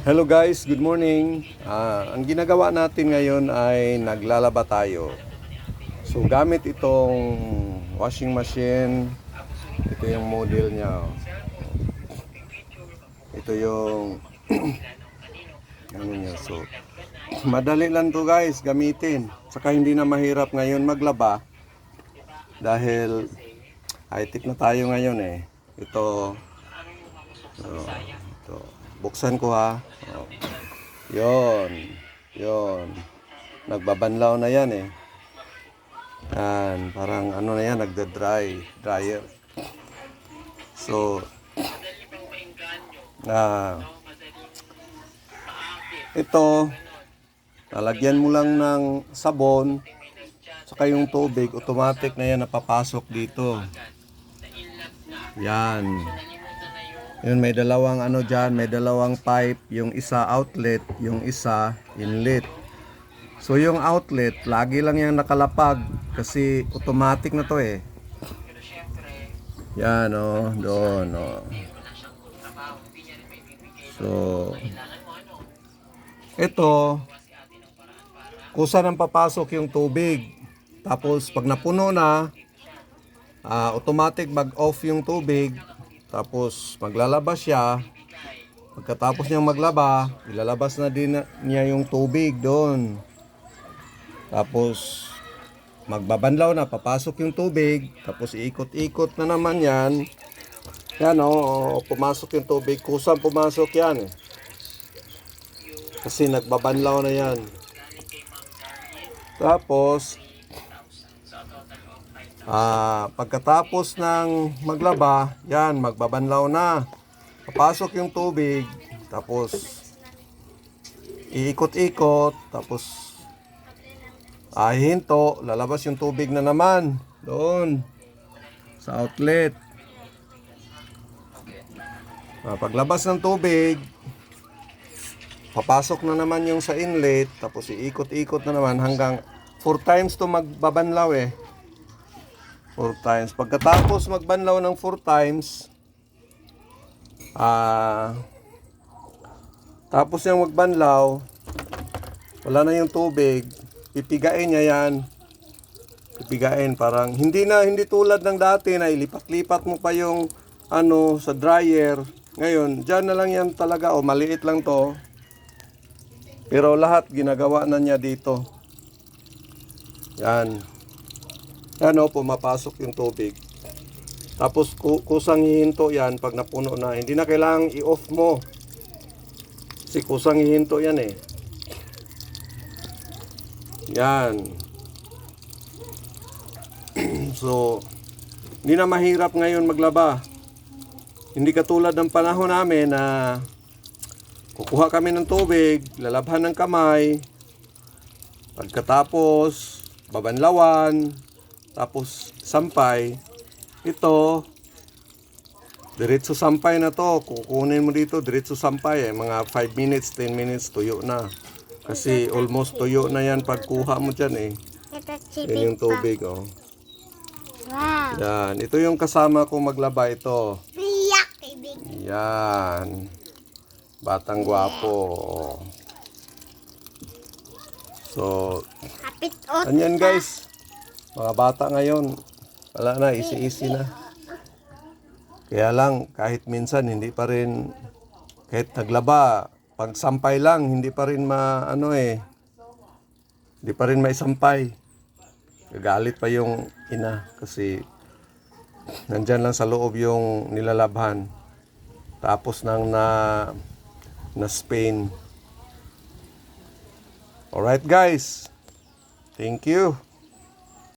Hello guys, good morning. Ang ginagawa natin ngayon ay naglalaba tayo. So gamit itong washing machine. Ito yung model niya. Ito yung ano niya. So madali lang to guys gamitin. Saka hindi na mahirap ngayon maglaba. Dahil high-tech na tayo ngayon eh. Ito. Ito. Buksan ko ha. Yon. Nagbabanlaw na yan eh. Yan, parang ano na yan, dryer. So, ito, lalagyan mo lang ng sabon, saka yung tubig, automatic na yan napapasok dito. Yan. Yun, may dalawang ano dyan, may dalawang pipe, yung isa outlet, yung isa inlet. So yung outlet, lagi lang yung nakalapag kasi automatic na to eh. Yan oh, doon oh. So ito, kusa nang papasok yung tubig. Tapos pag napuno na, automatic mag-off yung tubig. Tapos maglalabas siya. Pagkatapos niyang maglaba, ilalabas na din niya yung tubig doon. Tapos magbabanlaw na, papasok yung tubig. Tapos iikot-ikot na naman yan. Yan o, pumasok yung tubig. Kusang pumasok yan. Kasi nagbabanlaw na yan. Tapos pagkatapos ng maglaba, yan, magbabanlaw na. Papasok yung tubig, tapos iikot-ikot, tapos hinto, lalabas yung tubig na naman doon sa outlet. Paglabas ng tubig, papasok na naman yung sa inlet, tapos iikot-ikot na naman hanggang 4 times to magbabanlaw eh. 4 times. Pagkatapos magbanlaw ng 4 times, tapos yung magbanlaw, wala na yung tubig, pipigain niya yan. Pipigain, parang hindi tulad ng dati na ilipat-lipat mo pa yung ano sa dryer. Ngayon, dyan na lang yan talaga, maliit lang to. Pero lahat ginagawa na niya dito. Yan. Yan o, pumapasok yung tubig. Tapos kusang hihinto yan pag napuno na. Hindi na kailangang i-off mo. Kasi kusang hihinto yan eh. Yan. So, hindi na mahirap ngayon maglaba. Hindi katulad ng panahon namin na kukuha kami ng tubig, lalabhan ng kamay. Pagkatapos, babanlawan. Tapos sampay. Ito diretso sampay na to. Kukunin mo dito diretso sampay eh. Mga 5 minutes, 10 minutes tuyo na. Kasi almost tuyo na yan pagkuha mo dyan eh. Yan yung tubig oh. Wow. Yan. Ito yung kasama ko maglaba ito. Yan. Batang gwapo. So anyan guys. Mga bata ngayon, wala na, easy na. Kaya lang, kahit minsan, hindi pa rin, kahit naglaba, pag sampay lang, hindi pa rin hindi pa rin maisampay. Gagalit pa yung ina, kasi nandyan lang sa loob yung nilalabhan. Tapos nang na Spain. Alright guys, thank you.